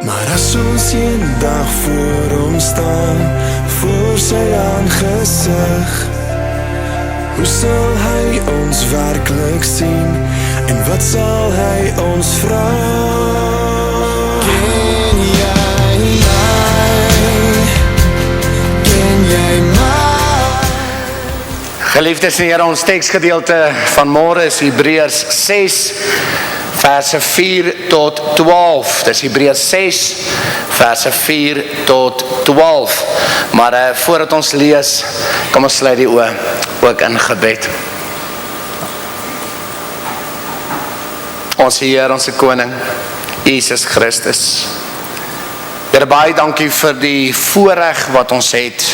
Maar as ons eendag voor hom staan, voor sy aangesig, hoe sal hy ons werklik sien, en wat sal hy ons vra? Ken jy my? Ken jy my? Geliefdes in die Here, ons teksgedeelte van môre is Hebreërs 6, verse 4 tot 12. Dis Hebreërs 6, verse 4 tot 12. Maar voordat ons lees, kom ons sluit die oë ook in gebed. Ons Heer, ons Koning, Jesus Christus. Here, baie dankie vir die voorreg wat ons het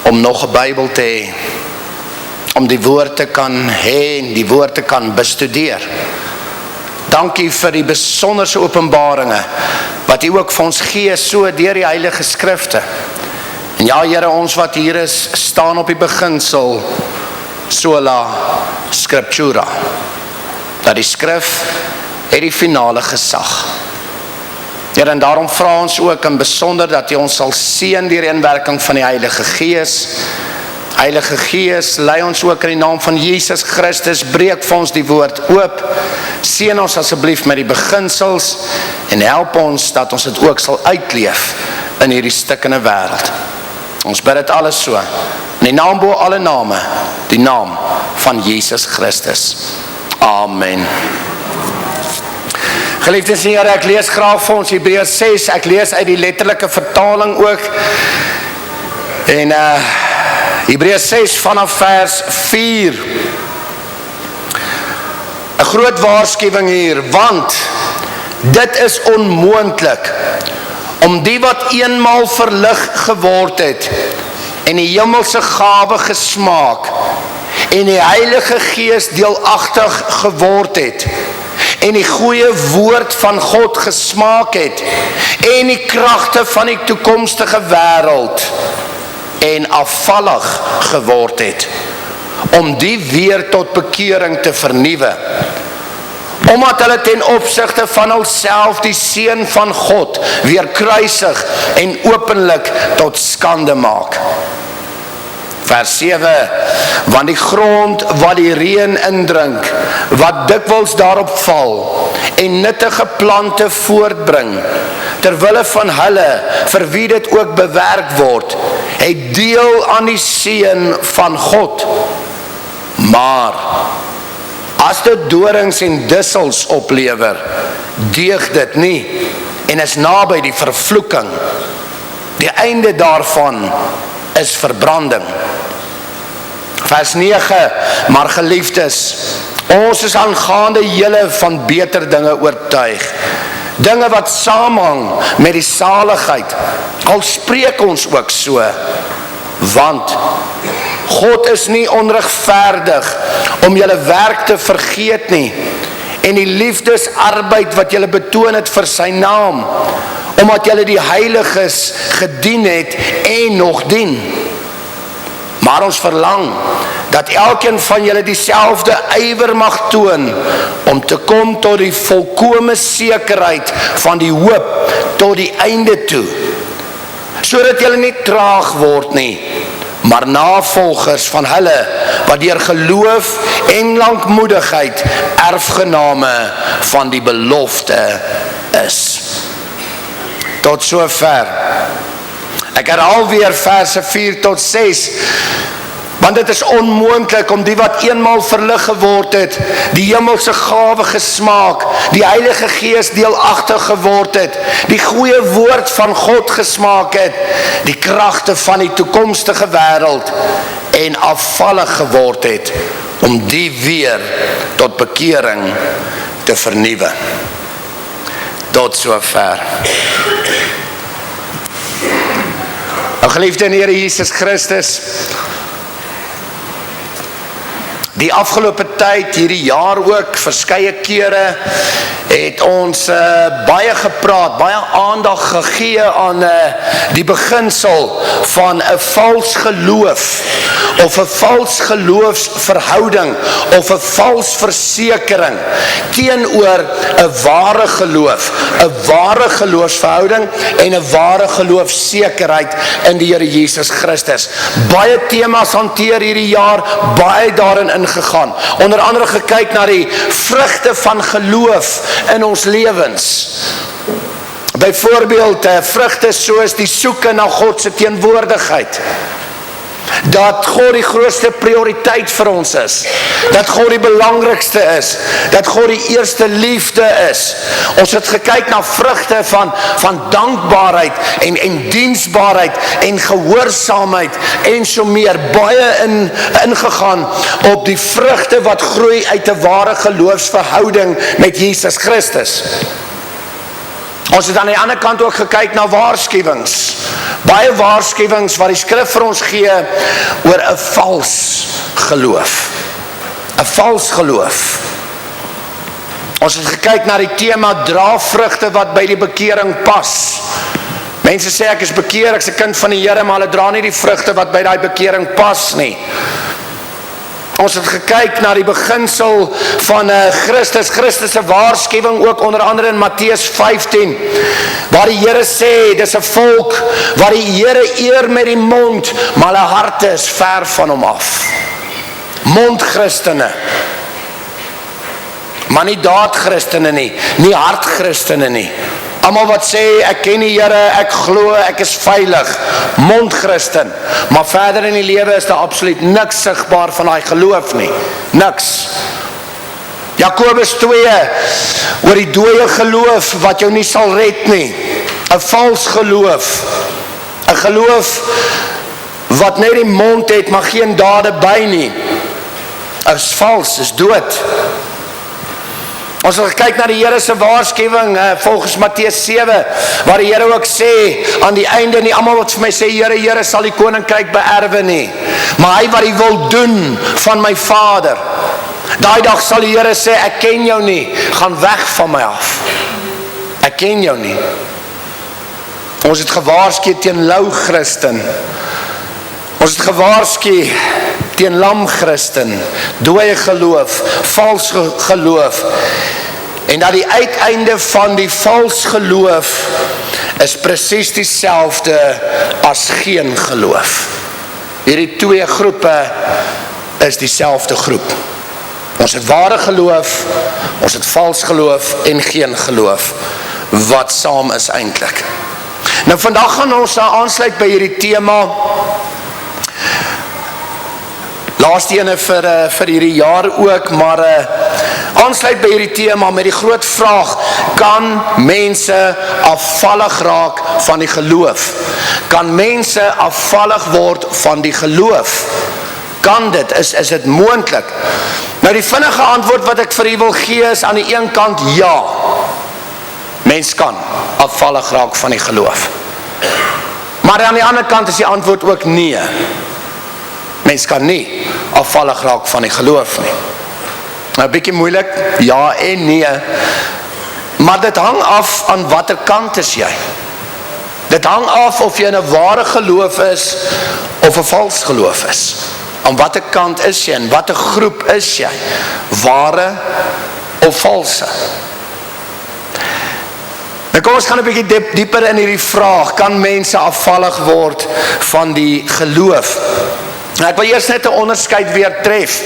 om nog 'n Bybel te hê, om die woord te kan hê en die woord te kan bestudeer. Dankie vir die besonderse openbaringe wat U ook vir ons gee, so deur die Heilige Skrifte. En ja, Here, ons wat hier is, staan op die beginsel sola scriptura, dat die skrif het die finale gesag. Here, en daarom vra ons ook in besonder dat U ons sal seën deur die inwerking van die Heilige Gees. Heilige Gees, lei ons ook in die naam van Jesus Christus, breek vir ons die woord oop, seën ons asseblief met die beginsels, en help ons dat ons dit ook sal uitleef in hierdie stikkende wêreld. Ons bid dit alles so, in die naam bo alle name, die naam van Jesus Christus. Amen. Geliefdes in die Here, ek lees graag vir ons Hebreërs 6, ek lees uit die letterlike vertaling ook, en Hebreërs 6 vanaf vers 4. 'n groot waarskuwing hier, want dit is onmoontlik om die wat eenmaal verlig geword het en die hemelse gawe gesmaak en die Heilige Gees deelagtig geword het en die goeie woord van God gesmaak het en die kragte van die toekomstige wêreld en afvallig geword het, om die weer tot bekering te vernuwe, omdat hulle ten opsigte van hulself die Seun van God weer kruisig en openlik tot skande maak. Vers 7, want die grond wat die reën indrink, wat dikwels daarop val, en nuttige plante voortbring, terwille van hulle, vir wie dit ook bewerk word, het deel aan die seën van God. Maar, as dit dorings en dussels oplewer, deug dit nie, en is naby die vervloeking. Die einde daarvan is verbranding. Vers 9, maar geliefdes, ons is aangaande julle van beter dinge oortuig, dinge wat saamhang met die saligheid, al spreek ons ook so, want God is nie onregverdig om julle werk te vergeet nie, en die liefdesarbeid wat julle betoon het vir sy naam, omdat julle die heiliges gedien het en nog dien. Maar ons verlang dat elkeen van julle dieselfde ywer mag toon om te kom tot die volkome sekerheid van die hoop tot die einde toe, sodat julle nie traag word nie, maar navolgers van hulle wat deur geloof en lankmoedigheid erfgename van die belofte is. Tot sover. Ek herhaal weer verse 4 tot 6, want dit is onmoontlik om die wat eenmaal verlig geword het, die hemelse gawe gesmaak, die Heilige Gees deelagtig geword het, die goeie woord van God gesmaak het, die kragte van die toekomstige wêreld en afvallig geword het, om die weer tot bekering te vernuwe. Tot sover. Nou, geliefde in die Here Jesus Christus, die afgelope tyd, hierdie jaar ook, verskeie kere, het ons baie gepraat, baie aandag gegee aan die beginsel van 'n vals geloof, of 'n vals geloofsverhouding, of 'n vals versekering, teenoor 'n ware geloof, 'n ware geloofsverhouding, en 'n ware geloofsekerheid in die Here Jesus Christus. Baie temas hanteer hierdie jaar, baie daarin ingegaan. Onder andere gekyk na die vrugte van geloof in ons lewens. Byvoorbeeld, vrugte soos die soeke na God se teenwoordigheid. Dat God die grootste prioriteit vir ons is. Dat God die belangrikste is. Dat God die eerste liefde is. Ons het gekyk na vrugte van dankbaarheid en diensbaarheid en gehoorsaamheid en so meer. Baie ingegaan op die vrugte wat groei uit 'n ware geloofsverhouding met Jesus Christus. Ons het aan die ander kant ook gekyk na waarskuwings. Baie waarskuwings wat die skrif vir ons gee oor 'n vals geloof. 'n vals geloof. Ons het gekyk na die tema dra vrugte wat by die bekering pas. Mense sê ek is bekeer, ek is 'n kind van die Here, maar hulle dra nie die vrugte wat by daai bekering pas nie. Ons het gekyk na die beginsel van Christus se waarskuwing ook onder andere in Matteus 15, waar die Here sê, dis 'n volk wat die Here eer met die mond, maar hulle harte is ver van hom af. Mondchristene. Maar nie daadchristene nie, nie hartchristene nie. Almal wat sê, ek ken die Here, ek glo, ek is veilig. Mondchristen. Maar verder in die lewe is daar absoluut niks sigbaar van daai geloof nie. Niks. Jakobus 2, oor die dooie geloof wat jou nie sal red nie. 'n vals geloof. 'n geloof wat net die mond het, maar geen dade by nie. Is vals, is dood. Ons het gekyk na die Here se waarskuwing volgens Matteus 7, waar die Here ook sê, aan die einde, nie almal wat vir my sê, Here, Here, sal die koninkryk beerwe nie, maar hy wat die wil doen van my Vader. Daai dag sal die Here sê, ek ken jou nie, gaan weg van my af. Ek ken jou nie. Ons het gewaarsku teen lou Christen. Ons het gewaarsku teen lam Christen, dooie geloof, vals geloof. En dat die uiteinde van die vals geloof is presies dieselfde as geen geloof. Hierdie twee groepe is dieselfde groep. Ons het ware geloof, ons het vals geloof en geen geloof, wat saam is eintlik. Nou vandag gaan ons aansluit by hierdie tema, laaste ene vir hierdie jaar ook, maar aansluit by hierdie tema met die groot vraag, kan mense afvallig raak van die geloof? Kan mense afvallig word van die geloof? Kan dit? Is dit moontlik? Nou die vinnige antwoord wat ek vir u wil gee is aan die een kant ja. Mens kan afvallig raak van die geloof. Maar aan die ander kant is die antwoord ook nee. Mens kan nie afvallig raak van die geloof nie. Nou bietjie moeilik, ja en nee. Maar dit hang af aan watter kant is jy. Dit hang af of jy in 'n ware geloof is of 'n vals geloof is. Aan watter kant is jy, en watter groep is jy? Ware of valse? Nou kom ons gaan 'n bietjie dieper in hierdie vraag, kan mense afvallig word van die geloof? Nou, ek wil eers net 'n onderskeid weer tref.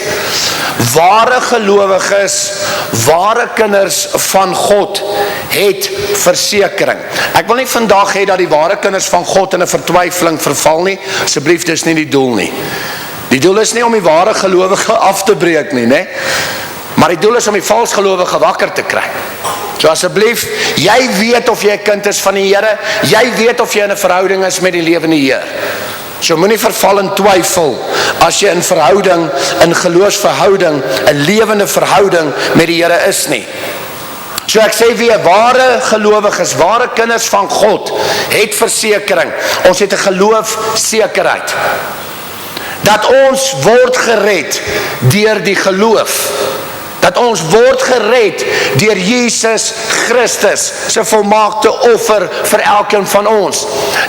Ware gelowiges, ware kinders van God, het versekering. Ek wil nie vandag hê dat die ware kinders van God in 'n vertwyfeling verval nie. Asseblief, dis nie die doel nie. Die doel is nie om die ware gelowige af te breek nie, né? Maar die doel is om die vals gelowige wakker te kry. So asseblief, jy weet of jy 'n kind is van die Here, jy weet of jy in 'n verhouding is met die lewende Heer. So moenie verval in twyfel as jy in verhouding, in geloofsverhouding, 'n lewende verhouding met die Here is nie. So ek sê weer, ware gelowiges, ware kinders van God, het versekering. Ons het 'n geloofsekerheid. Dat ons word gered deur die geloof. Dat ons word gered deur Jesus Christus se volmaakte offer vir elkeen van ons.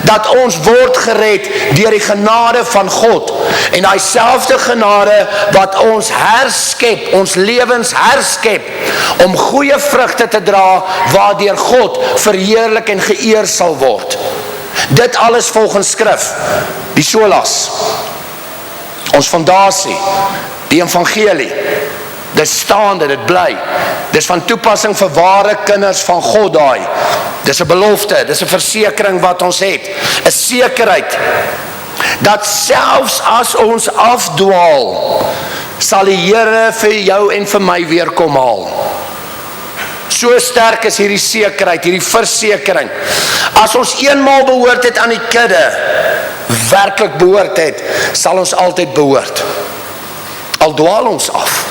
Dat ons word gered deur die genade van God. En daai selfde genade wat ons herskep, ons lewens herskep, om goeie vrugte te dra, waardeur God verheerlik en geëer sal word. Dit alles volgens skrif, die solas, ons fondasie, die evangelie, dit staande, dit bly. Dis van toepassing vir ware kinders van God daai. Dis 'n belofte, dis 'n versekering wat ons het. 'n Sekerheid dat selfs as ons afdwaal, sal die Here vir jou en vir my weer kom haal. So sterk is hierdie sekerheid, hierdie versekering. As ons eenmaal behoort het aan die kudde, werklik behoort het, sal ons altyd behoort. Al dwaal ons af.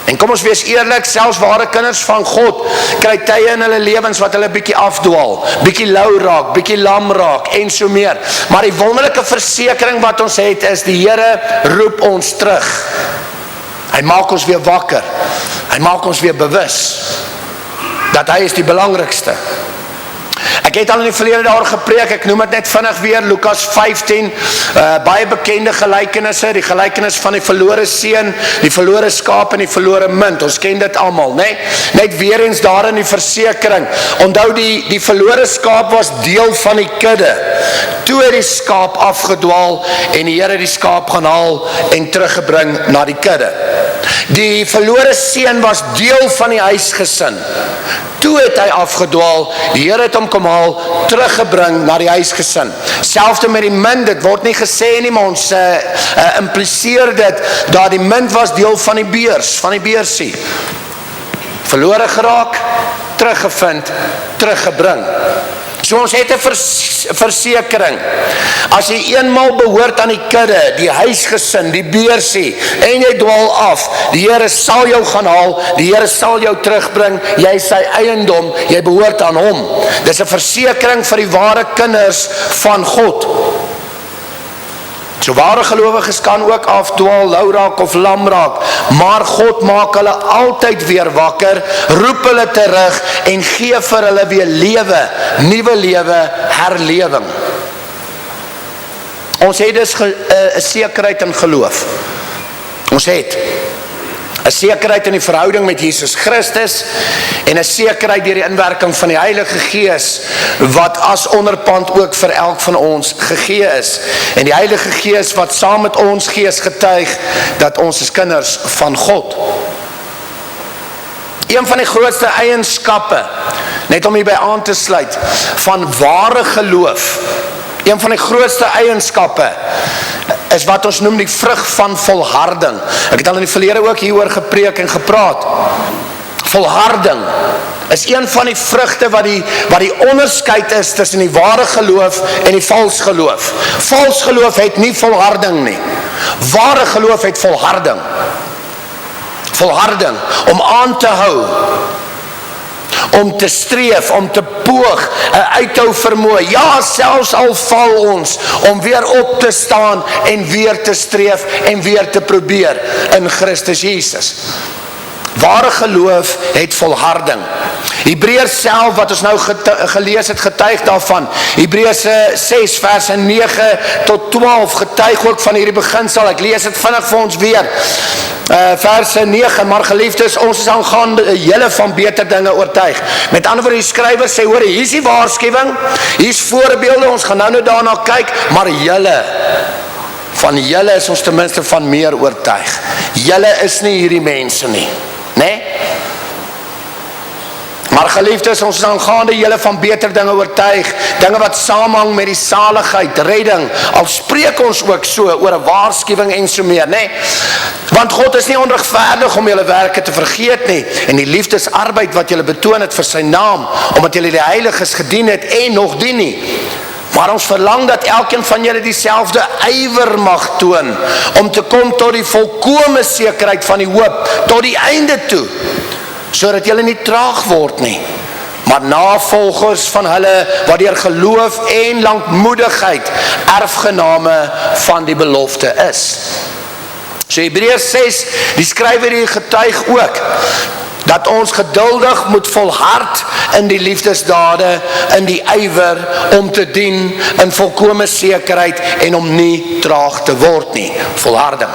En kom ons wees eerlik, selfs ware kinders van God kry tye in hulle lewens wat hulle bietjie afdwaal, bietjie lou raak, bietjie lam raak en so meer. Maar die wonderlike versekering wat ons het is, die Here roep ons terug. Hy maak ons weer wakker. Hy maak ons weer bewus dat hy is die belangrikste. Ek het al in die verlede daar gepreek, ek noem het net vinnig weer, Lukas 15, baie bekende gelykenisse, die gelykenis van die verlore seun, die verlore skaap en die verlore munt, ons ken dit almal, nee? Net weer eens daar in die versekering, onthou die verlore skaap was deel van die kudde, toe het die skaap afgedwaal, en die Here die skaap gaan haal, en teruggebring na die kudde. Die verlore seun was deel van die huisgesin, toe het hy afgedwaal, die Here het hom kom haal, teruggebring na die huisgesin. Selfde met die munt, dit word nie gesê nie, maar ons impliseer dit, dat die munt was deel van die beurs, van die beursie. Verlore geraak, teruggevind, teruggebring. So ons het 'n versekering. As jy eenmaal behoort aan die kudde, die huisgesin, die beursie, en jy dwaal af, die Here sal jou gaan haal, die Here sal jou terugbring, jy is sy eiendom, jy behoort aan hom. Dis 'n versekering vir die ware kinders van God. So ware gelowiges kan ook afdwaal, lou raak of lam raak, maar God maak hulle altyd weer wakker, roep hulle terug en gee vir hulle weer lewe, nuwe lewe, herlewing. Ons het dus 'n sekerheid in geloof. Ons het 'n sekerheid in die verhouding met Jesus Christus en 'n sekerheid deur die inwerking van die Heilige Gees wat as onderpand ook vir elk van ons gegee is. En die Heilige Gees wat saam met ons gees getuig dat ons is kinders van God. Een van die grootste eienskappe, net om hierby aan te sluit, van ware geloof, een van die grootste eienskappe is wat ons noem die vrug van volharding. Ek het al in die verlede ook hieroor gepreek en gepraat. Volharding is een van die vrugte wat die onderskeid is tussen die ware geloof en die vals geloof. Vals geloof het nie volharding nie. Ware geloof het volharding. Volharding, om aan te hou, om te streef, om te poog, 'n uithou vermoë. Ja, selfs al val ons, om weer op te staan en weer te streef en weer te probeer in Christus Jesus. Ware geloof het volharding. Hebreërs self, wat ons nou gelees het, getuig daarvan. Hebreërs 6 verse 9 tot 12 getuig ook van hierdie beginsel. Ek lees dit vinnig vir ons weer. Verse 9, maar geliefdes, ons is aangaande julle van beter dinge oortuig. Met ander woorde, die skrywer sê, hoor, hier is die waarskuwing, hier is voorbeelde, ons gaan nou daarna kyk, maar julle, van julle is ons ten minste van meer oortuig. Julle is nie hierdie mense nie, né? Maar geliefdes, ons is aangaande julle van beter dinge oortuig, dinge wat saamhang met die saligheid, redding, al spreek ons ook so oor 'n waarskuwing en so meer, né? Want God is nie onregverdig om julle werke te vergeet nie, en die liefdesarbeid wat julle betoon het vir sy naam, omdat julle die heiliges gedien het en nog dien nie. Maar ons verlang dat elkeen van julle dieselfde ywer mag toon, om te kom tot die volkome sekerheid van die hoop, tot die einde toe, sodat julle nie traag word nie, maar navolgers van hulle wat deur geloof en lankmoedigheid erfgename van die belofte is. So Hebreërs 6, die skrywer hier getuig ook, dat ons geduldig moet volhard in die liefdesdade, in die ywer om te dien, in volkome sekerheid en om nie traag te word nie. Volharding.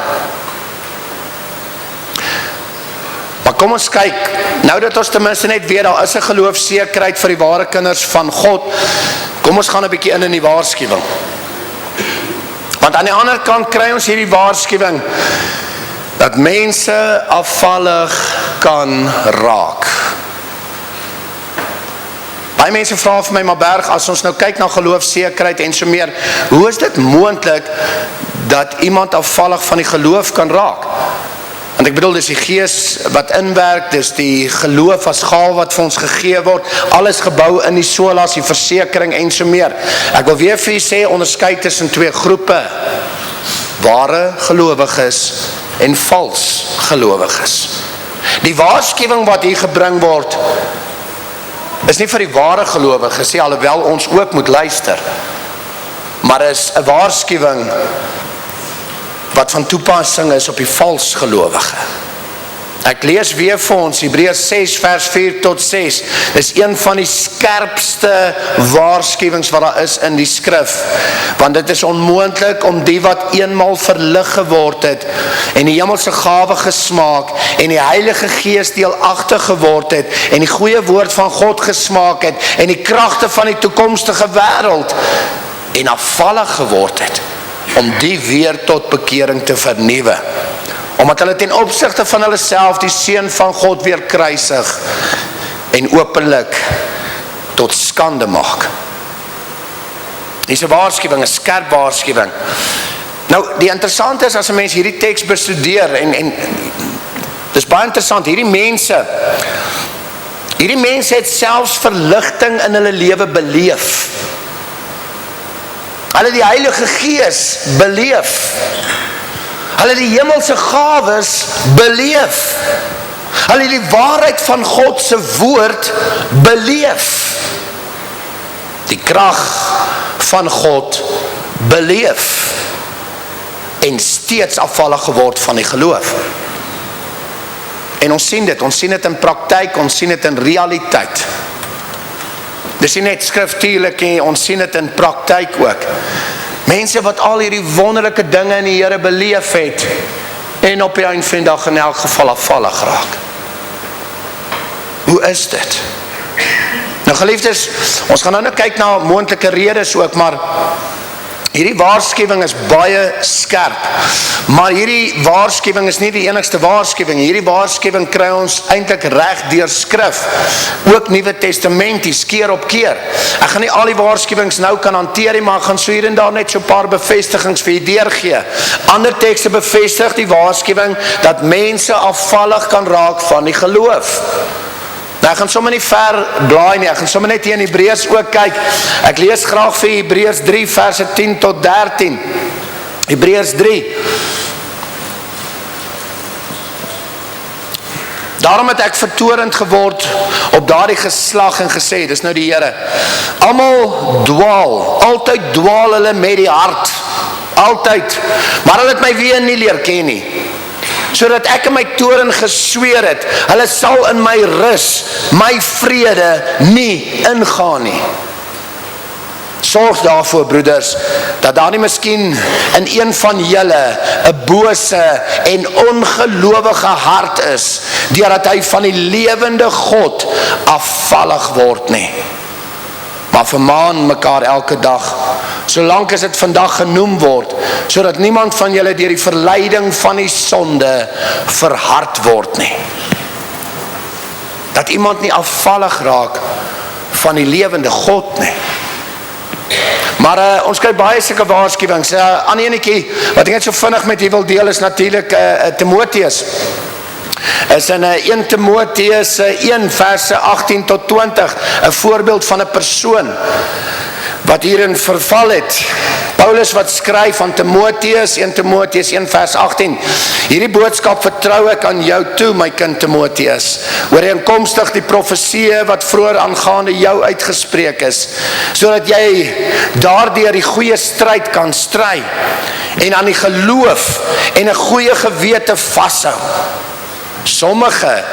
Maar kom ons kyk, nou dat ons ten minste net weet, daar is 'n geloofsekerheid vir die ware kinders van God, kom ons gaan 'n bietjie in die waarskuwing. Want aan die ander kant kry ons hierdie waarskuwing, dat mense afvallig kan raak. Baie mense vra vir my, maar Berg, as ons nou kyk na geloofsekerheid en so meer, hoe is dit moontlik dat iemand afvallig van die geloof kan raak? Want ek bedoel, dis die gees wat inwerk, dis die geloof as gawe wat vir ons gegee word, alles gebou in die solas, die versekering en so meer. Ek wil weer vir u sê, onderskei tussen twee groepe, ware gelowiges en vals gelowiges. Die waarskuwing wat hier gebring word, is nie vir die ware gelowiges, alhoewel ons ook moet luister, maar is 'n waarskuwing wat van toepassing is op die vals gelowige. Ek lees weer vir ons, Hebreërs 6 vers 4 tot 6, is een van die skerpste waarskuwings wat daar is in die skrif, want dit is onmoontlik om die wat eenmaal verlig geword het, en die hemelse gawe gesmaak, en die Heilige Gees deelagtig geword het, en die goeie woord van God gesmaak het, en die kragte van die toekomstige wêreld, en afvallig geword het, om die weer tot bekering te vernuwe, omdat hulle ten opsigte van hulle self die Seun van God weer kruisig en openlik tot skande maak. Dis 'n waarskuwing, 'n skerp waarskuwing. Nou, die interessante is, as 'n mens hierdie teks bestudeer, en dis baie interessant, hierdie mense het selfs verligting in hulle lewe beleef. Hulle die Heilige Gees beleef. Hulle die hemelse gawes beleef. Hulle die waarheid van God se woord beleef. Die krag van God beleef. En steeds afvallig geword van die geloof. En ons sien dit in praktyk, ons sien dit in realiteit. Dis nie net skriftuurlik nie, ons sien dit in praktyk ook. Mense wat al hierdie wonderlike dinge in die Here beleef het, en op die einde van die dag in elk geval afvallig raak. Hoe is dit? Nou geliefdes, ons gaan nou kyk na moontlike redes ook, maar hierdie waarskuwing is baie skerp. Maar hierdie waarskuwing is nie die enigste waarskuwing. Hierdie waarskuwing kry ons eintlik reg deur skrif. Ook Nuwe Testamenties, keer op keer. Ek gaan nie al die waarskuwings nou kan hanteer nie, maar ek gaan so hier en daar net so 'n paar bevestigings vir u deurgee. Ander tekste bevestig die waarskuwing dat mense afvallig kan raak van die geloof. Nou, ek gaan sommer nie ver blaai nie, ek gaan sommer net hier in Hebreërs ook kyk. Ek lees graag vir Hebreërs 3 verse 10 tot 13. Hebreërs 3. Daarom het ek vertorend geword op daardie geslag en gesê, dis nou die Here, almal dwaal, altyd dwaal hulle met die hart, altyd, maar hulle het my weer nie leer ken nie. Sodat ek in my toren gesweer het, hulle sal in my rus, my vrede nie ingaan nie. Sorg daarvoor, broeders, dat daar nie miskien in een van julle 'n bose en ongelowige hart is, deurdat hy van die lewende God afvallig word nie. Maar vermaan mekaar elke dag, solank as dit vandag genoem word, sodat niemand van julle deur die verleiding van die sonde verhard word nie. Dat iemand nie afvallig raak van die lewende God nie. Maar ons kry baie sulke waarskuwings. Ander enetjie wat ek net so vinnig met u wil deel is natuurlik Timoteus. is in 1 Timotheus 1 verse 18 tot 20 'n voorbeeld van 'n persoon wat hierin verval het. Paulus wat skryf aan Timotheus, 1 Timotheus 1 vers 18, hierdie boodskap vertrou ek aan jou toe, my kind Timotheus, ooreenkomstig die profeseë wat vroeër aangaande jou uitgespreek is, sodat jy daardeur die goeie stryd kan stry, en aan die geloof en 'n goeie gewete vashou. Sommige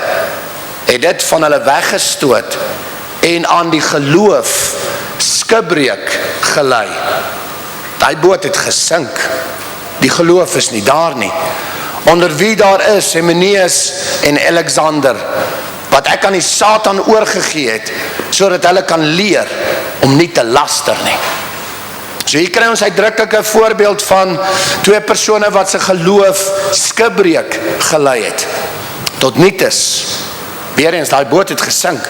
het dit van hulle weggestoot en aan die geloof skipbreek gelei. Die boot het gesink. Die geloof is nie daar nie. Onder wie daar is Hymenaeus en Alexander, wat ek aan die Satan oorgegee het, sodat hulle kan leer om nie te laster nie. So hier kry ons uitdrukklik 'n voorbeeld van twee persone wat se geloof skipbreek gelei het. Tot nietes. Weer eens, daai boot het gesink.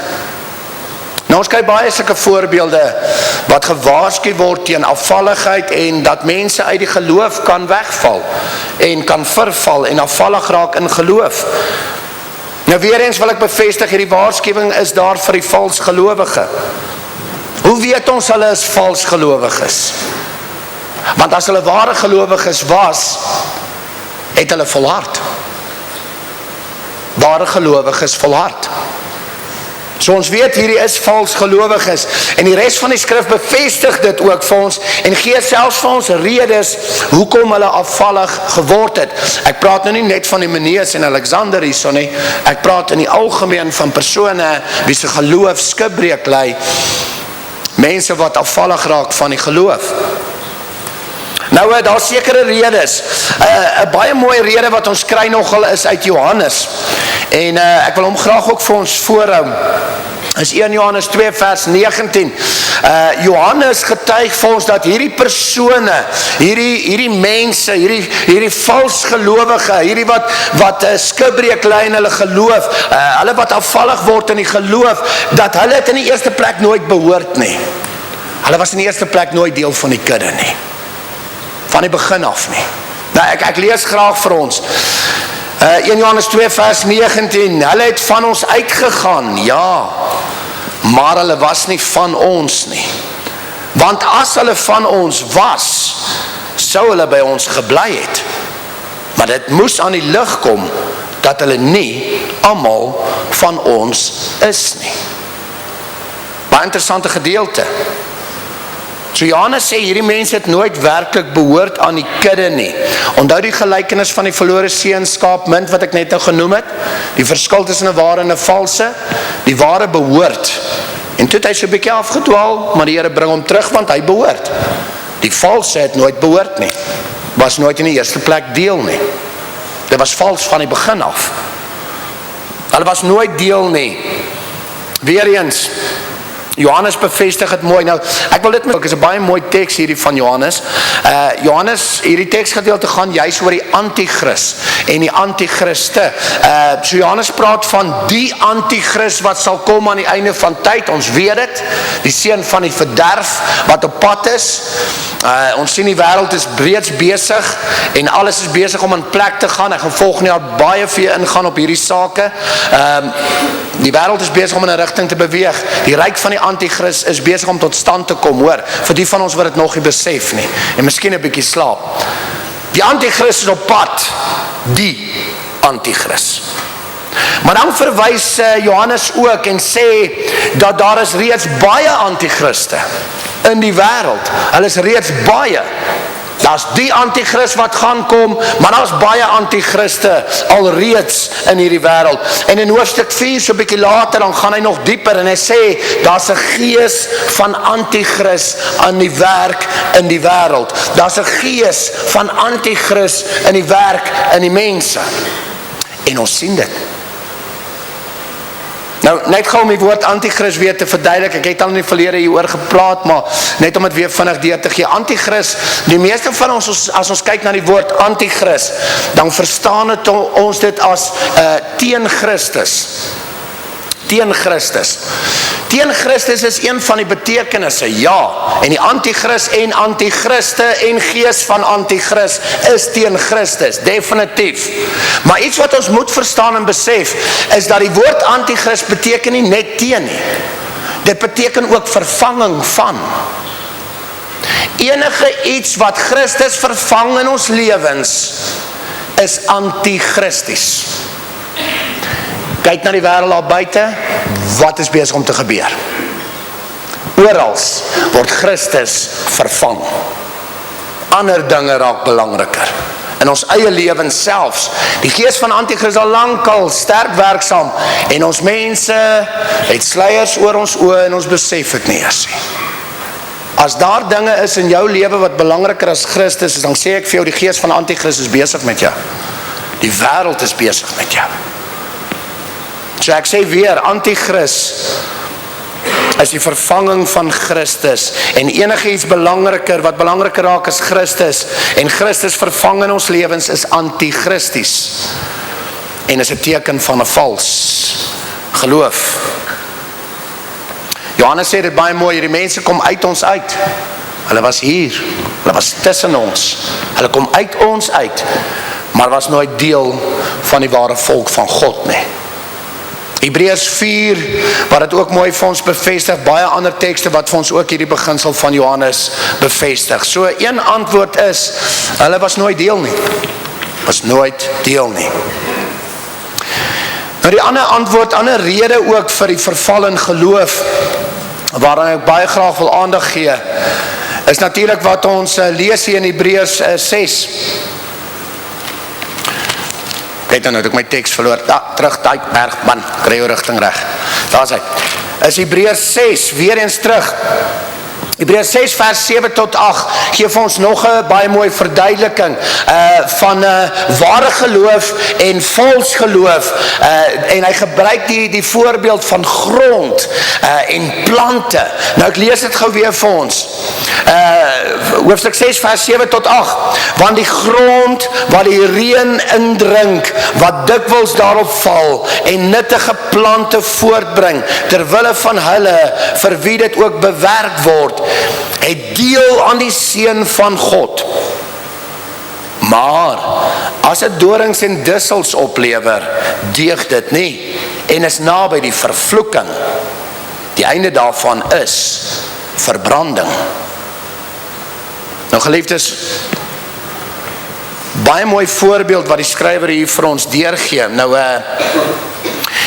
Nou ons kry baie sulke voorbeelde wat gewaarsku word teen afvalligheid en dat mense uit die geloof kan wegval en kan verval en afvallig raak in geloof. Nou weer eens wil ek bevestig, hierdie waarskuwing is daar vir die vals gelowige. Hoe weet ons hulle is vals gelowiges? Want as hulle ware gelowiges was, het hulle volhard. Ware gelowiges volhard. So ons weet hierdie is vals gelowiges en die res van die skrif bevestig dit ook vir ons en gee selfs vir ons redes hoekom hulle afvallig geword het. Ek praat nou nie net van Hymenaeus en Alexander hierso nie, ek praat in die algemeen van persone wie se geloof skipbreek lei, mense wat afvallig raak van die geloof. Nou, daar sekere redes. 'n baie mooi rede wat ons kry nogal is uit Johannes. En ek wil hom graag ook vir ons voorhou. Is 1 Johannes 2 vers 19. Johannes getuig vir ons dat hierdie persone, hierdie mense, hierdie vals gelowige, hierdie wat skipbreek lei in hulle geloof, hulle wat afvallig word in die geloof, dat hulle het in die eerste plek nooit behoort nie. Hulle was in die eerste plek nooit deel van die kudde nie. Van die begin af nie. Nou, ek lees graag vir ons. 1 Johannes 2 vers 19, hulle het van ons uitgegaan, ja, maar hulle was nie van ons nie. Want as hulle van ons was, sou hulle by ons gebly het. Maar dit moes aan die lig kom, dat hulle nie almal van ons is nie. Baie interessante gedeelte. So Johannes sê, hierdie mense het nooit werklik behoort aan die kudde nie. Onthou die gelykenis van die verlore seun, skaap, munt wat ek net nou genoem het? Die verskil tussen 'n ware en 'n valse? Die ware behoort. En toe het hy so 'n bietjie afgedwaal, maar die Here bring hom terug, want hy behoort. Die valse het nooit behoort nie. Was nooit in die eerste plek deel nie. Dit was vals van die begin af. Hulle was nooit deel nie. Weereens, Johannes bevestig het mooi. Nou, ek wil dit met, is 'n baie mooi teks hierdie van Johannes. Johannes, hierdie teksgedeelte gaan juis oor die antichrist en die antichriste. So Johannes praat van die antichrist wat sal kom aan die einde van tyd. Ons weet dit, die seun van die verderf wat op pad is. Ons sien die wêreld is breeds besig en alles is besig om in plek te gaan. Ek gaan volgende jaar baie vir jou ingaan op hierdie sake. Die wêreld is besig om in 'n rigting te beweeg. Die ryk van die antichrist is besig om tot stand te kom, hoor. Vir die van ons wat dit nog nie besef nie. En miskien 'n bietjie slaap. Die antichrist is op pad. Die antichrist. Maar dan verwys Johannes ook en sê dat daar is reeds baie antichriste in die wêreld. Hulle is reeds baie. Daar's die antichrist wat gaan kom, maar daar's baie antichriste alreeds in hierdie wêreld. En in hoofstuk 4, so 'n bietjie later, dan gaan hy nog dieper en hy sê, daar's 'n gees van antichrist aan die werk in die wêreld. Daar's 'n gees van antichrist in die werk in die mense. En ons sien dit. Nou, net gou om die woord antichrist weer te verduidelik, ek het al in die verlede hieroor gepraat, maar net om het weer vinnig deur te gee. Antichrist, die meeste van ons, as ons kyk na die woord antichrist, dan verstaan het ons dit as teen Christus. teen Christus. Teen Christus is een van die betekenisse, ja, en die antichrist en antichriste en gees van antichrist is teen Christus, definitief. Maar iets wat ons moet verstaan en besef, is dat die woord antichrist beteken nie net teen nie. Dit beteken ook vervanging van. Enige iets wat Christus vervang in ons lewens, is antichristies. Kyk na die wêreld daar buite, wat is besig om te gebeur? Orals word Christus vervang. Ander dinge raak belangriker. In ons eie lewens selfs. Die gees van antichrist al lankal sterk werksaam, en ons mense het sluiers oor ons oë en ons besef dit nie eens nie. As daar dinge is in jou lewe wat belangriker as Christus is, dan sê ek vir jou, die gees van antichrist is besig met jou. Die wêreld is besig met jou. So ek sê weer, antichrist is die vervanging van Christus, en enige iets belangriker, wat belangriker raak as Christus, en Christus vervang in ons lewens, is antichristies, en is 'n teken van 'n vals geloof. Johannes sê dit baie mooi, hierdie mense kom uit ons uit, hulle was hier, hulle was tussen ons, hulle kom uit ons uit, maar was nooit deel van die ware volk van God nie. Hebreërs 4, wat het ook mooi vir ons bevestig, baie ander tekste wat vir ons ook hierdie beginsel van Johannes bevestig. So een antwoord is, hulle was nooit deel nie. Was nooit deel nie. Nou die ander antwoord, ander rede ook vir die verval in geloof, waaraan ek baie graag wil aandag gee, is natuurlik wat ons lees hier in Hebreërs 6. Kijk dan, nou het ek my tekst verloor. Terug, die berg, man, kry jou rigting reg. Daar is hy. Is Hebreërs 6, weer eens terug. Hebreërs 6 vers 7 tot 8 gee vir ons nog 'n baie mooi verduideliking van ware geloof en vals geloof, en hy gebruik die voorbeeld van grond en plante. Nou ek lees dit gou weer vir ons. Hoofstuk 6 vers 7 tot 8, want die grond wat die reën indrink, wat dikwels daarop val en nuttige plante voortbring, terwille van hulle vir wie dit ook bewerk word, het deel aan die seën van God. Maar as dit dorings en dussels oplewer, deug dit nie en is naby die vervloeking. Die einde daarvan is verbranding. Nou geliefdes, baie mooi voorbeeld wat die skrywer hier vir ons deurgee. Nou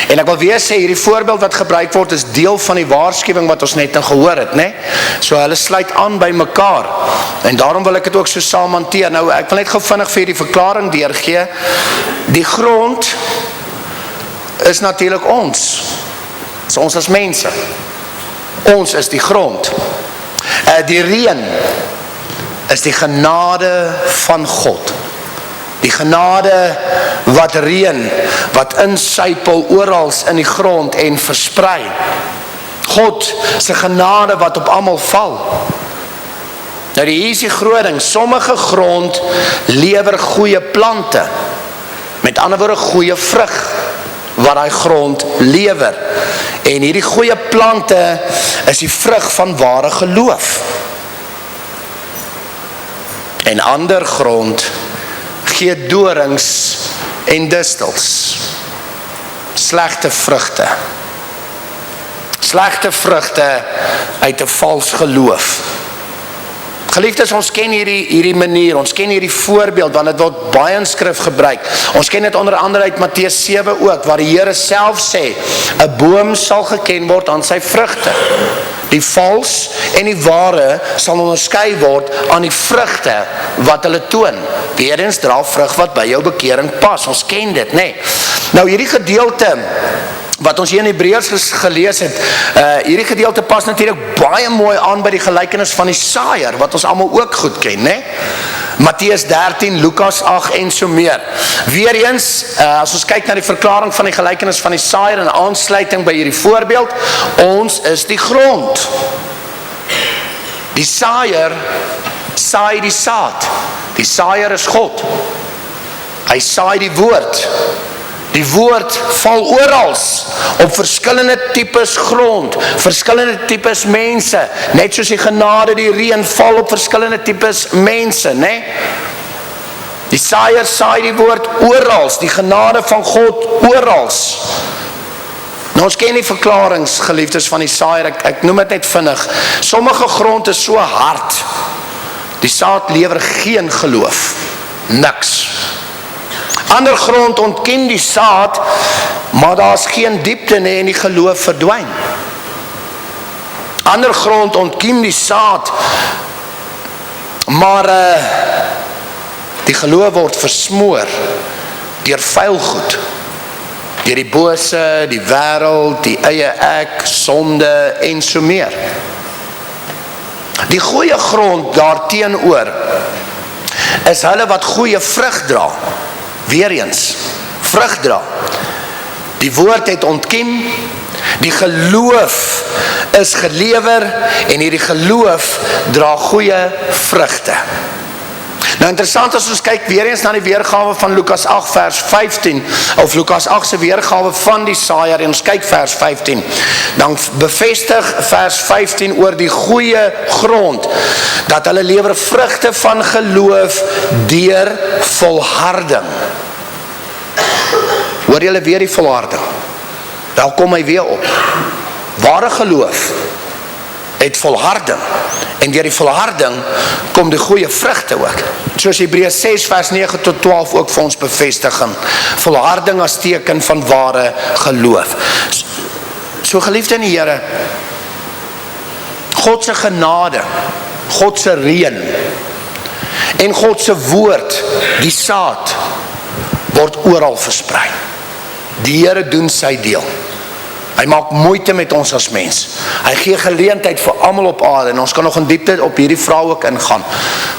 en ek wil weer sê, hierdie voorbeeld wat gebruik word is deel van die waarskuwing wat ons net gehoor het, né? So hulle sluit aan by mekaar, en daarom wil ek dit ook so saam hanteer. Nou ek wil net gou vinnig vir die verklaring deurgee. Die grond is natuurlik ons. So ons as mense. Ons is die grond. Die reën is die genade van God. Die genade wat reën, wat insypel orals in die grond en versprei. God se genade wat op almal val. Nou hier is die groot ding, sommige grond lewer goeie plante. Met ander woorde goeie vrug wat daai grond lewer. En hierdie goeie plante is die vrug van ware geloof. En ander grond gee dorings en distels. Slegte vrugte. Slegte vrugte uit 'n vals geloof. Geliefdes, ons ken hierdie manier, ons ken hierdie voorbeeld, want dit word baie in skrif gebruik. Ons ken dit onder andere uit Matteus 7 ook, waar die Here self sê, 'n boom sal geken word aan sy vrugte. Die vals en die ware sal onderskei word aan die vrugte wat hulle toon. Weereens dra vrug wat by jou bekering pas. Ons ken dit, né? Nou hierdie gedeelte wat ons hier in Hebreërs gelees het, hierdie gedeelte pas natuurlik baie mooi aan by die gelykenis van die saaier, wat ons almal ook goed ken, né? Matteus 13, Lukas 8 en so meer. Weereens, as ons kyk na die verklaring van die gelykenis van die saaier in aansluiting by hierdie voorbeeld, ons is die grond. Die saaier saai die saad. Die saaier is God. Hy saai die woord. Die woord val orals op verskillende tipes grond, verskillende tipes mense, net soos die genade, die reën val op verskillende tipes mense, né? Die saaier saai die woord orals, die genade van God orals. Nou ons ken die verklarings, geliefdes, van die saaier, ek noem dit net vinnig. Sommige grond is so hard, die saad lewer geen geloof, niks. Ander grond ontken die saad, maar daar is geen diepte nie en die geloof verdwyn. Ander grond ontken die saad, maar die geloof word versmoor deur vuil goed, deur die bose, die wêreld, die eie ek, sonde en so meer. Die goeie grond daarteenoor is hulle wat goeie vrug dra. Weer eens, vrug dra. Die woord het ontken, die geloof is gelewer en hierdie geloof dra goeie vrugte. Nou interessant as ons kyk weer eens na die weergawe van Lukas 8 vers 15, of Lukas 8 se weergawe van die saaier, en ons kyk vers 15, dan bevestig vers 15 oor die goeie grond, dat hulle lewer vrugte van geloof deur volharding. Hoor julle weer die volharding? Daar kom hy weer op. Ware geloof het volharding, en deur die volharding kom die goeie vrugte ook. Soos Hebreërs 6 vers 9 tot 12 ook vir ons bevestiging. Volharding as teken van ware geloof. So geliefde in die Here, God se genade, God se reën en God se woord, die saad, word oral versprei. Die Here doen sy deel. Hy maak moeite met ons as mens. Hy gee geleentheid vir almal op aarde, en ons kan nog in diepte op hierdie vraag ook ingaan.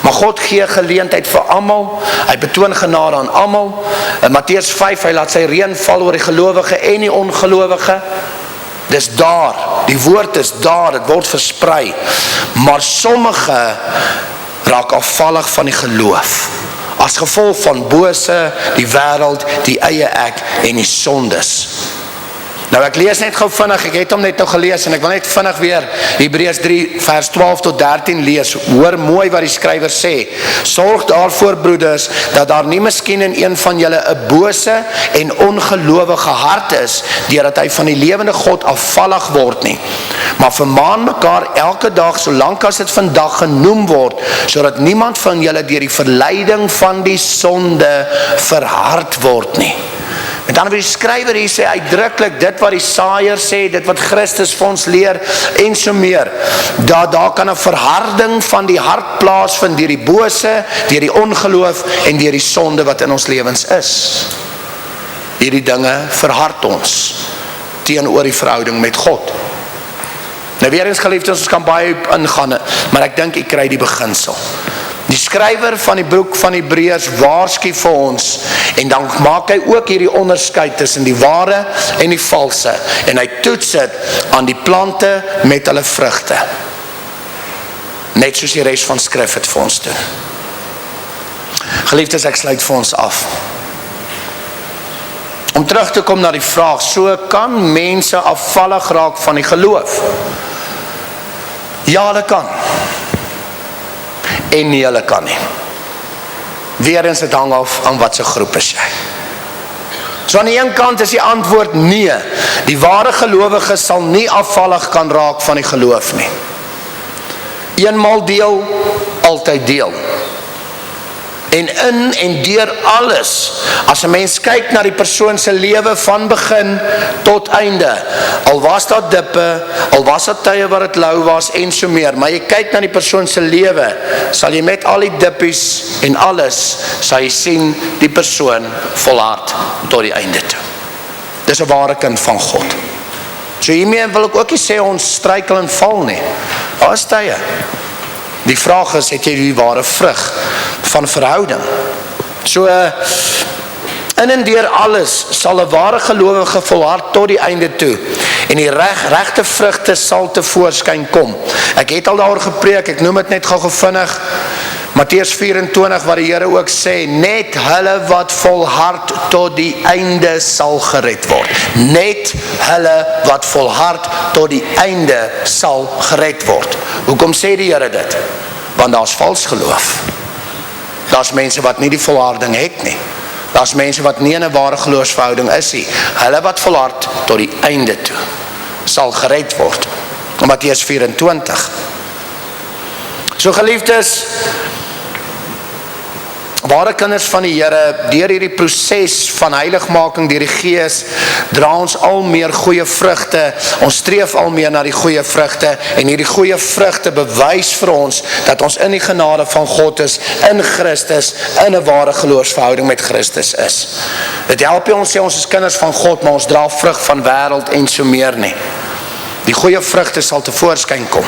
Maar God gee geleentheid vir almal, hy betoon genade aan almal. In Matteus 5, hy laat sy reën val oor die gelowige en die ongelowige. Dis daar, die woord is daar, dit word versprei. Maar sommige raak afvallig van die geloof, as gevolg van bose, die wêreld, die eie ek en die sondes. Nou ek lees net gou vinnig, ek het hom net nou gelees en ek wil net vinnig weer Hebreërs 3 vers 12 tot 13 lees. Hoor mooi wat die skrywer sê. Sorg daarvoor, broeders, dat daar nie miskien in een van julle 'n bose en ongelowige hart is, deurdat hy van die lewende God afvallig word nie. Maar vermaan mekaar elke dag, solank as dit vandag genoem word, sodat niemand van julle deur die verleiding van die sonde verhard word nie. Met ander woorde, die skrywer hier sê uitdruklik dit wat die saaier sê, dit wat Christus vir ons leer en so meer. Daar kan 'n verharding van die hart plaasvind deur die bose, deur die ongeloof en deur die sonde wat in ons lewens is. Hierdie dinge verhard ons teenoor die verhouding met God. Nou weer eens geliefdes, ons kan baie ingaan, maar ek dink ek kry die beginsel. Die skrywer van die boek van Hebreërs waarsku vir ons, en dan maak hy ook hierdie onderskeid tussen die ware en die valse, en hy toets dit aan die plante met hulle vrugte. Net soos die res van skrif het vir ons doen. Geliefdes, ek sluit vir ons af. Om terug te kom na die vraag, so kan mense afvallig raak van die geloof? Ja, hulle kan. En nie hulle kan nie. Weerens het hang af aan wat se groep is jy. So aan die een kant is die antwoord nee. Die ware gelowige sal nie afvallig kan raak van die geloof nie. Eenmaal deel, altyd deel. En in en deur alles, as 'n mens kyk na die persoon se lewe van begin tot einde, al was daar dippe, al was daar tye waar dit lou was en so meer, maar jy kyk na die persoon se lewe, sal jy met al die dippies en alles, sal jy sien die persoon volhard tot die einde toe. Dis 'n ware kind van God. So hiermee wil ek ook nie sê ons struikel en val nie. Daar is tye. Die vraag is, het jy die ware vrug van verhouding? So, in en deur alles sal 'n ware gelowige volhard tot die einde toe, en die regte vrugte sal tevoorskyn kom. Ek het al daaroor gepreek, ek noem dit net gou vinnig, Matteus 24 waar die Here ook sê, net hulle wat volhard tot die einde sal gered word. Net hulle wat volhard tot die einde sal gered word. Hoekom sê die Here dit? Want daar's vals geloof. Daar's mense wat nie die volharding het nie. Daar's mense wat nie in 'n ware geloofsverhouding is nie. Hulle wat volhard tot die einde toe sal gered word. Matteus 24. So geliefdes, ware kinders van die Here, deur hierdie proses van heiligmaking deur die Gees, dra ons al meer goeie vrugte, ons streef al meer na die goeie vrugte, en hierdie goeie vrugte bewys vir ons, dat ons in die genade van God is, in Christus, in 'n ware geloofsverhouding met Christus is. Dit help nie ons sê ons is kinders van God, maar ons dra vrug van wêreld en so meer nie. Die goeie vrugte sal tevoorskyn kom.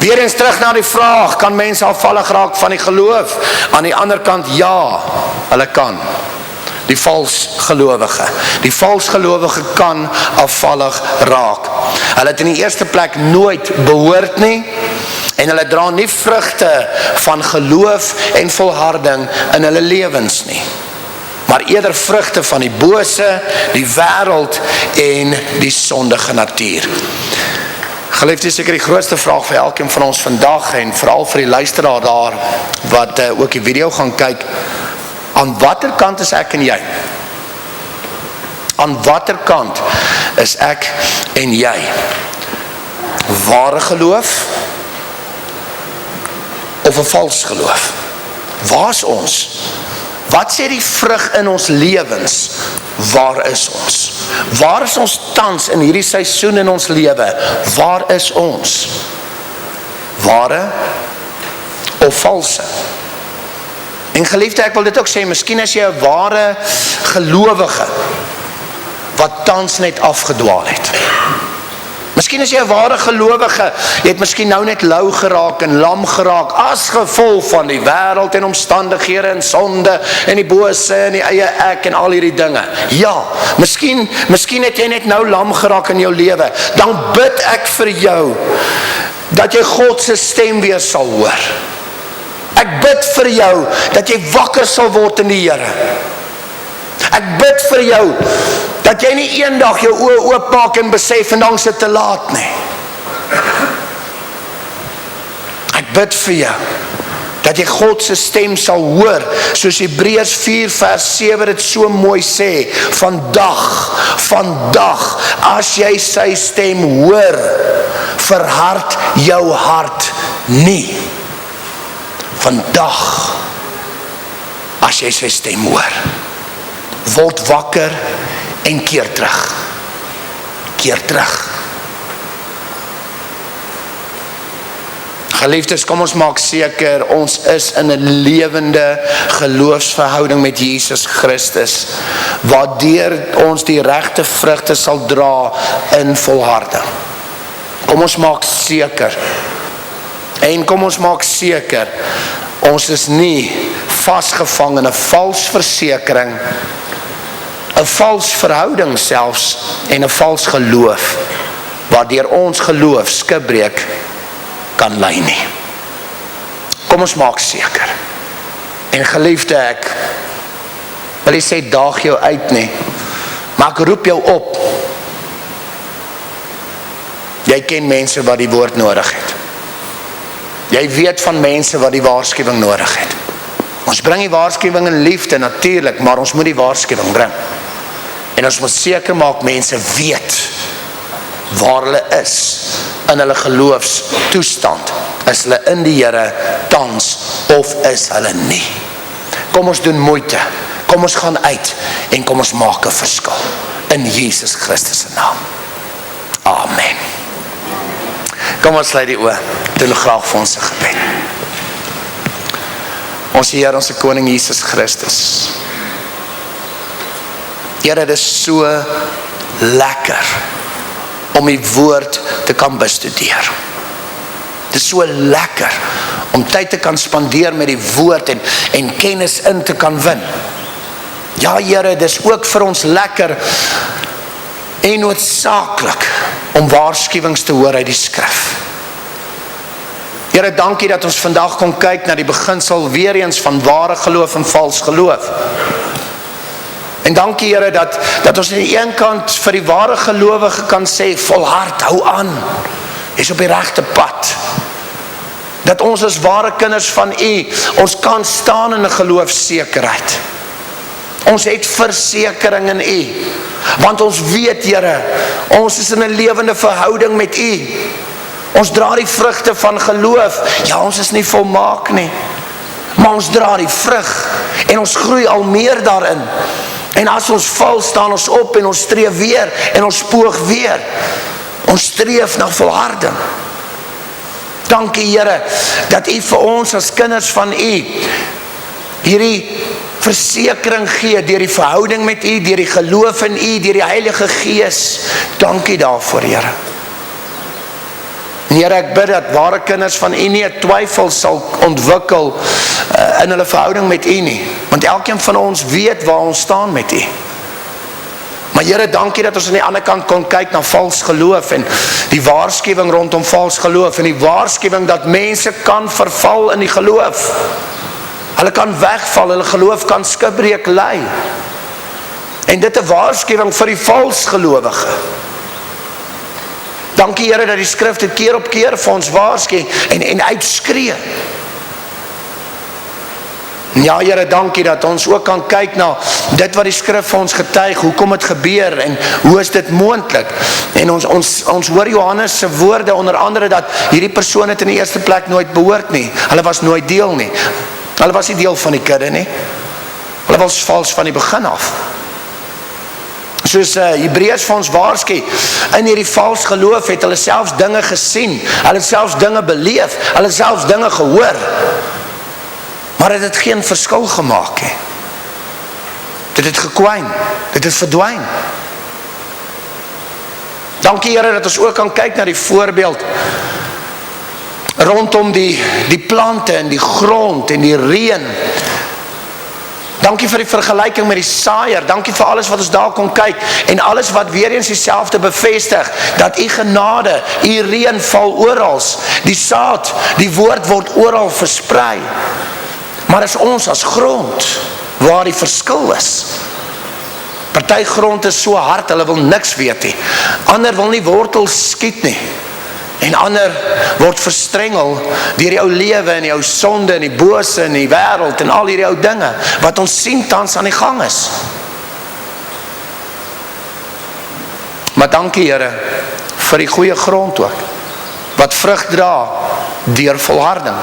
Weer eens terug na die vraag, kan mense afvallig raak van die geloof? Aan die ander kant, ja, hulle kan. Die valsgelowige. Die valsgelowige kan afvallig raak. Hulle het in die eerste plek nooit behoort nie, en hulle dra nie vrugte van geloof en volharding in hulle lewens nie, maar eerder vrugte van die bose, die wêreld en die sondige natuur. Geliefdes, seker die grootste vraag vir elkeen van ons vandag, en veral vir die luisteraar daar, wat ook die video gaan kyk, aan watter kant is ek en jy? Aan watter kant is ek en jy? Ware geloof of 'n vals geloof? Waar is ons? Wat sê die vrug in ons lewens? Waar is ons? Waar is ons tans in hierdie seisoen in ons lewe? Waar is ons? Ware of valse? En geliefde, ek wil dit ook sê, miskien is jy 'n ware gelowige wat tans net afgedwaal het. Miskien is jy 'n ware gelowige, jy het miskien nou net lou geraak en lam geraak, as gevolg van die wêreld en omstandighede en sonde en die bose en die eie ek en al hierdie dinge. Ja, miskien het jy net nou lam geraak in jou lewe. Dan bid ek vir jou, dat jy God se stem weer sal hoor. Ek bid vir jou, dat jy wakker sal word in die Here. Ek bid vir jou, dat jy nie eendag jou oë oopmaak en besef en dan is dit te laat nie. Ek bid vir jou, dat jy God se stem sal hoor, soos Hebreërs 4 vers 7 dit so mooi sê, vandag, as jy sy stem hoor, verhard jou hart nie. Vandag, as jy sy stem hoor, word wakker en keer terug. Keer terug. Geliefdes, kom ons maak seker, ons is in 'n lewende geloofsverhouding met Jesus Christus, waardeur ons die regte vrugte sal dra in volharding. Kom ons maak seker, en kom ons maak seker, ons is nie vasgevang in 'n vals versekering, 'n vals verhouding selfs, en 'n vals geloof, waardeur ons geloof skibreek kan lei nie. Kom ons maak seker. En geliefde, ek wil nie sê daag jou uit nie, maar ek roep jou op. Jy ken mense wat die woord nodig het. Jy weet van mense wat die waarskuwing nodig het. Ons bring die waarskuwing in liefde natuurlik, maar ons moet die waarskuwing bring. En ons moet seker maak mense weet waar hulle is in hulle geloofstoestand. Is hulle in die Here tans of is hulle nie? Kom ons doen moeite. Kom ons gaan uit en kom ons maak 'n verskil in Jesus Christus se naam. Amen. Kom ons sluit die oë. Doen graag vir ons 'n gebed. Ons Here, ons koning Jesus Christus. Here, dit is so lekker om die woord te kan bestudeer. Dit is so lekker om tyd te kan spandeer met die woord en kennis in te kan win. Ja, Here, dit is ook vir ons lekker en noodsaaklik om waarskuwings te hoor uit die skrif. Here, dankie dat ons vandag kon kyk na die beginsel weer eens van ware geloof en vals geloof. En dankie Here dat ons aan die een kant vir die ware gelowige kan sê, volhard, hou aan, jy is op die regte pad. Dat ons as ware kinders van U, ons kan staan in 'n geloofsekerheid. Ons het versekering in U, want ons weet Here, ons is in 'n lewende verhouding met U. Ons dra die vrugte van geloof. Ja, ons is nie volmaak nie, maar ons dra die vrug en ons groei al meer daarin. En as ons val, staan ons op en ons streef weer en ons poog weer. Ons streef na volharding. Dankie Here dat U vir ons as kinders van U hierdie versekering gee deur die verhouding met U, deur die geloof in U, deur die Heilige Gees. Dankie daarvoor Here. Here, ek bid dat ware kinders van U nie 'n twyfel sal ontwikkel in hulle verhouding met U nie, want elkeen van ons weet waar ons staan met U. Maar Here, dankie dat ons aan die ander kant kon kyk na vals geloof en die waarskuwing rondom vals geloof en die waarskuwing dat mense kan verval in die geloof. Hulle kan wegval, hulle geloof kan skipbreek lei. En dit 'n waarskuwing vir die vals gelowige. Dankie Here dat die skrif dit keer op keer vir ons waarsku en uitskree. Ja Here, dankie dat ons ook kan kyk na dit wat die skrif vir ons getuig, hoekom het gebeur en hoe is dit moontlik. En ons hoor Johannes se woorde onder andere dat hierdie persoon het in die eerste plek nooit behoort nie. Hulle was nooit deel nie. Hulle was nie deel van die kudde nie. Hulle was vals van die begin af. Soos Hebreërs vir ons waarsku, in hierdie vals geloof het hulle selfs dinge gesien, hulle het selfs dinge beleef, hulle het selfs dinge gehoor, maar het geen verskil gemaak nie. Dit het gekwyn, dit het verdwyn. Dankie Here dat ons ook kan kyk na die voorbeeld rondom die plante en die grond en die reën. Dankie vir die vergelyking met die saaier, dankie vir alles wat ons daar kon kyk, en alles wat weer eens dieselfde bevestig, dat U genade, U reën val orals, die saad, die woord word oral versprei, maar is ons as grond, waar die verskil is. Party grond is so hard, hulle wil niks weet nie, ander wil nie wortels skiet nie, en ander word verstrengel deur die ou lewe en die ou sonde en die bose en die wêreld en al hierdie ou dinge wat ons sien tans aan die gang is. Maar dankie Here vir die goeie grond ook, wat vrug dra deur volharding.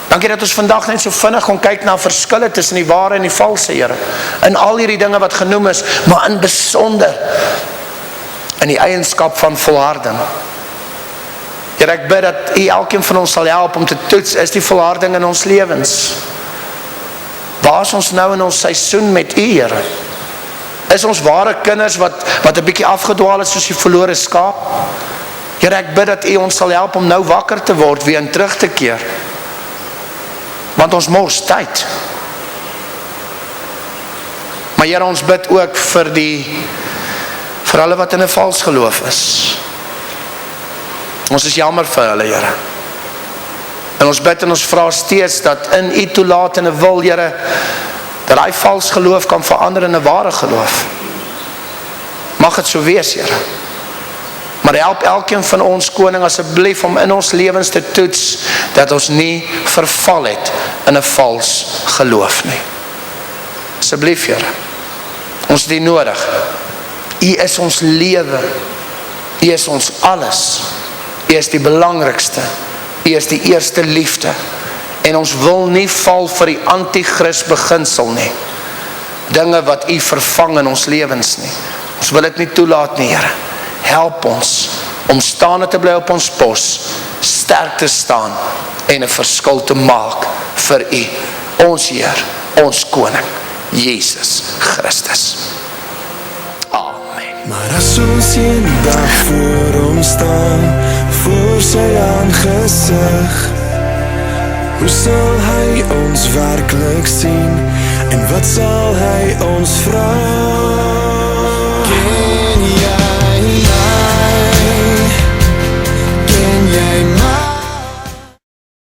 Dankie dat ons vandag net so vinnig kon kyk na verskille tussen die ware en die valse, Here, in al hierdie dinge wat genoem is, maar in besonder in die eienskap van volharding. Here, ek bid dat U elkeen van ons sal help om te toets, is die volharding in ons lewens? Waar is ons nou in ons seisoen met U, Here? Is ons ware kinders wat 'n bietjie afgedwaal is soos die verlore skaap? Here, ek bid dat U ons sal help om nou wakker te word, weer in terug te keer. Want ons mors tyd. Maar Here, ons bid ook vir hulle wat in 'n vals geloof is. Ons is jammer vir hulle, Here. En ons bid en ons vra steeds dat in U toelatende wil, Here, dat hy vals geloof kan verander in 'n ware geloof. Mag het so wees, Here. Maar help elkeen van ons, Koning, asseblief om in ons lewens te toets, dat ons nie verval het in 'n vals geloof nie. Asseblief, Here. Ons het U nodig. U is ons lewe. U is ons alles. U is die belangrikste. U is die eerste liefde. En ons wil nie val vir die anti-Christ beginsel nie. Dinge wat U vervang in ons lewens nie. Ons wil dit nie toelaat nie, Here. Help ons om staande te bly op ons pos, sterk te staan en 'n verskil te maak vir U, ons Heer, ons Koning, Jesus Christus. Amen. Maar as ons eendag voor hom staan, voor sy aangesig, hoe sal hy ons werklik sien en wat sal hy ons vra? Ken jy my? Ken jy my?